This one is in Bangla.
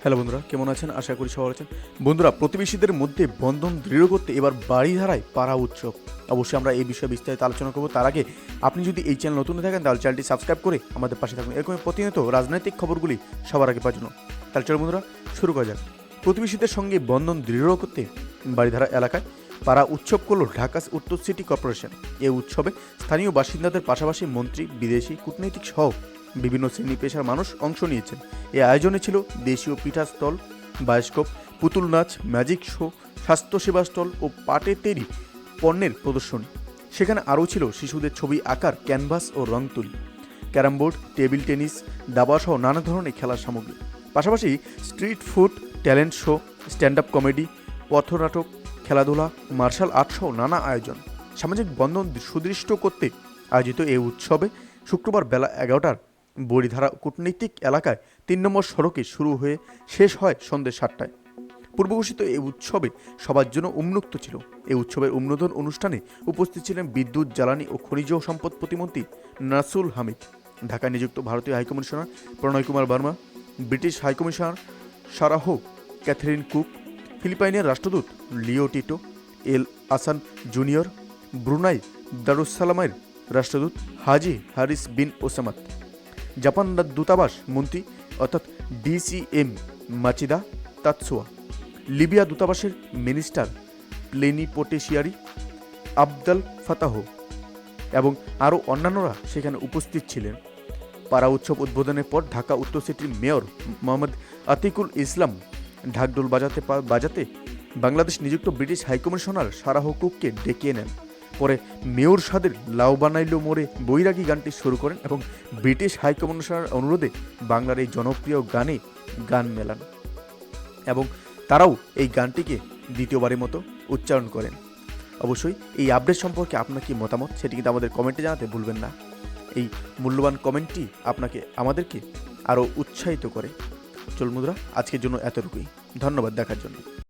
হ্যালো বন্ধুরা, কেমন আছেন? আশা করি সবাই আছেন। বন্ধুরা, প্রতিবেশীদের মধ্যে বন্ধন দৃঢ় করতে এবার বাড়িধারায় পাড়া উৎসব। অবশ্যই আমরা এই বিষয়ে বিস্তারিত আলোচনা করব। তার আগে আপনি যদি এই চ্যানেল নতুন থাকেন তাহলে চ্যানেলটি সাবস্ক্রাইব করে আমাদের পাশে থাকুন, এরকম প্রতিনিয়ত রাজনৈতিক খবরগুলি সবার আগে পাওয়ার জন্য। তাহলে চলো বন্ধুরা, শুরু করা যাক। প্রতিবেশীদের সঙ্গে বন্ধন দৃঢ় করতে বাড়িধারা এলাকায় পাড়া উৎসব করল ঢাকা উত্তর সিটি কর্পোরেশন। এই উৎসবে স্থানীয় বাসিন্দাদের পাশাপাশি মন্ত্রী, বিদেশি কূটনৈতিক সহ বিভিন্ন শ্রেণী পেশার মানুষ অংশ নিয়েছেন। এই আয়োজনে ছিল দেশীয় পিঠা স্টল, বায়োস্কোপ, পুতুল নাচ, ম্যাজিক শো, স্বাস্থ্যসেবা স্টল ও পাটে তৈরি পণ্যের প্রদর্শনী। সেখানে আরও ছিল শিশুদের ছবি আঁকার ক্যানভাস ও রং তুলি, ক্যারামবোর্ড, টেবিল টেনিস, দাবা সহ নানা ধরনের খেলার সামগ্রী। পাশাপাশি street food, talent show, stand up comedy, পথনাটক, খেলাধুলা, মার্শাল আর্ট সহ নানা আয়োজন। সামাজিক বন্ধন সুদৃঢ় করতে আয়োজিত এই উৎসবে শুক্রবার বেলা 11টার বড়িধারা কূটনৈতিক এলাকায় 3 নম্বর সড়কে শুরু হয়ে শেষ হয় সন্ধ্যে 7টায়। পূর্বঘোষিত এই উৎসবে সবার জন্য উন্মুক্ত ছিল। এই উৎসবের উন্মোদন অনুষ্ঠানে উপস্থিত ছিলেন বিদ্যুৎ, জ্বালানি ও খনিজ সম্পদ প্রতিমন্ত্রী নাসুল হামিদ, ঢাকায় নিযুক্ত ভারতীয় high commissioner Pranay Kumar Verma, British high commissioner Sarah Catherine Cook, ফিলিপাইনের রাষ্ট্রদূত লিও টিটো এল আসান জুনিয়র, ব্রুনাই দারুসালামের রাষ্ট্রদূত হাজি হারিস বিন ওসামাত, জাপান দূতাবাস মন্ত্রী অর্থাৎ ডিসিএম মাচিদা তাতসোয়া, লিবিয়া দূতাবাসের মিনিস্টার প্লেনিপোটেশিয়ারি আবদাল ফাতাহ এবং আরও অন্যান্যরা সেখানে উপস্থিত ছিলেন। পাড়া উৎসব উদ্বোধনের পর ঢাকা উত্তর সিটির মেয়র মোহাম্মদ আতিকুল ইসলাম ঢাকঢোল বাজাতে বাংলাদেশ নিযুক্ত ব্রিটিশ হাইকমিশনার সারাহ কুককে ডেকে নেন। পরে মেয়র সাদের লাউ বানাইলো মোড়ে বৈরাগী গানটি শুরু করেন এবং ব্রিটিশ হাইকমিশনার অনুরোধে বাংলার এই জনপ্রিয় গানে গান মেলান এবং তারাও এই গানটিকে দ্বিতীয়বারের মতো উচ্চারণ করেন। অবশ্যই এই আপডেট সম্পর্কে আপনার কি মতামত সেটি কিন্তু আমাদের কমেন্টে জানাতে ভুলবেন না। এই মূল্যবান কমেন্টটি আমাদেরকে আরও উৎসাহিত করে। চল বন্ধুরা, আজকের জন্য এতটুকুই। ধন্যবাদ দেখার জন্য।